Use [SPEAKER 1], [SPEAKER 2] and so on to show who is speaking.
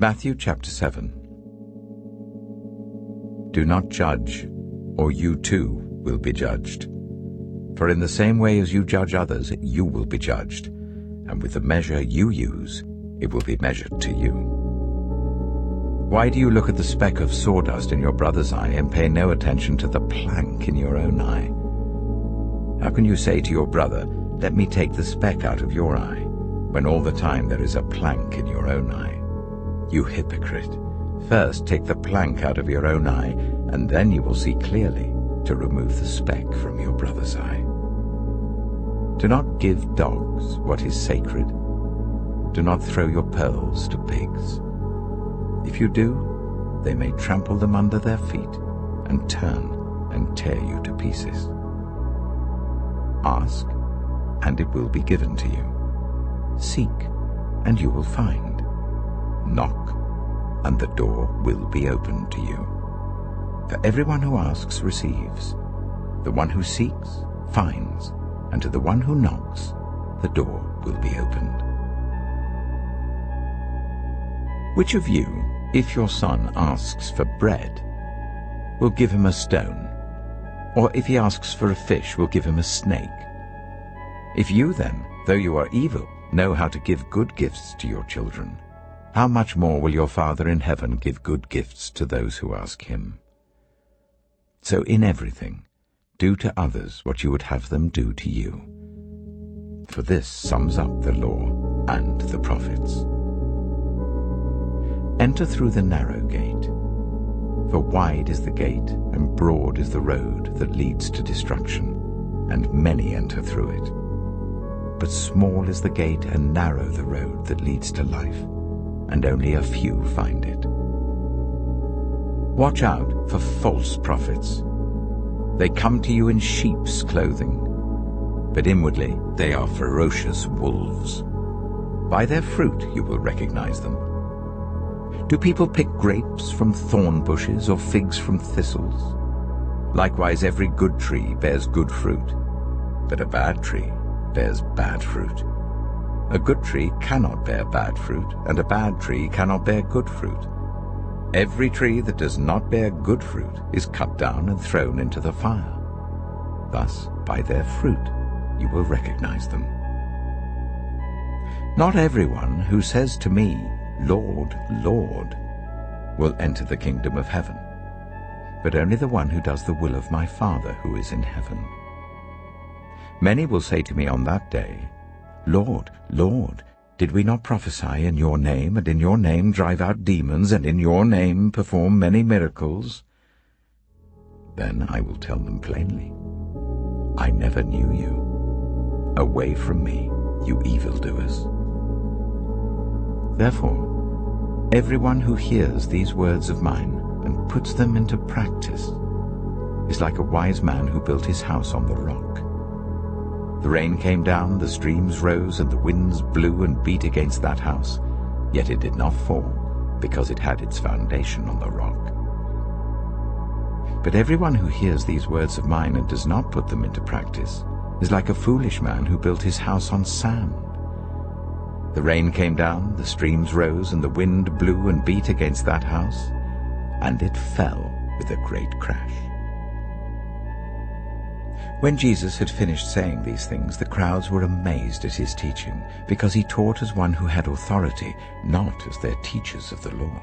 [SPEAKER 1] Matthew chapter 7. Do not judge, or you too will be judged. For in the same way as you judge others, you will be judged, and with the measure you use, it will be measured to you. Why do you look at the speck of sawdust in your brother's eye and pay no attention to the plank in your own eye? How can you say to your brother, "Let me take the speck out of your eye," when all the time there is a plank in your own eye? You hypocrite! First take the plank out of your own eye, and then you will see clearly to remove the speck from your brother's eye. Do not give dogs what is sacred. Do not throw your pearls to pigs. If you do, they may trample them under their feet and turn and tear you to pieces. Ask, and it will be given to you. Seek, and you will find. Knock, and the door will be opened to you. For everyone who asks receives, the one who seeks finds, and to the one who knocks the door will be opened. Which of you, if your son asks for bread, will give him a stone? Or if he asks for a fish, will give him a snake? If you then, though you are evil, know how to give good gifts to your children, how much more will your Father in heaven give good gifts to those who ask him? So in everything, do to others what you would have them do to you. For this sums up the law and the prophets. Enter through the narrow gate, for wide is the gate and broad is the road that leads to destruction, and many enter through it. But small is the gate and narrow the road that leads to life, and only a few find it. Watch out for false prophets. They come to you in sheep's clothing, but inwardly they are ferocious wolves. By their fruit you will recognize them. Do people pick grapes from thorn bushes or figs from thistles? Likewise every good tree bears good fruit, but a bad tree bears bad fruit. A good tree cannot bear bad fruit, and a bad tree cannot bear good fruit. Every tree that does not bear good fruit is cut down and thrown into the fire. Thus, by their fruit you will recognize them. Not everyone who says to me, "Lord, Lord," will enter the kingdom of heaven, but only the one who does the will of my Father who is in heaven. Many will say to me on that day, "Lord, Lord, did we not prophesy in your name, and in your name drive out demons, and in your name perform many miracles?" Then I will tell them plainly, "I never knew you. Away from me, you evildoers." Therefore, everyone who hears these words of mine and puts them into practice is like a wise man who built his house on the rock. The rain came down, the streams rose, and the winds blew and beat against that house, yet it did not fall, because it had its foundation on the rock. But everyone who hears these words of mine and does not put them into practice is like a foolish man who built his house on sand. The rain came down, the streams rose, and the wind blew and beat against that house, and it fell with a great crash. When Jesus had finished saying these things, the crowds were amazed at his teaching, because he taught as one who had authority, not as their teachers of the law.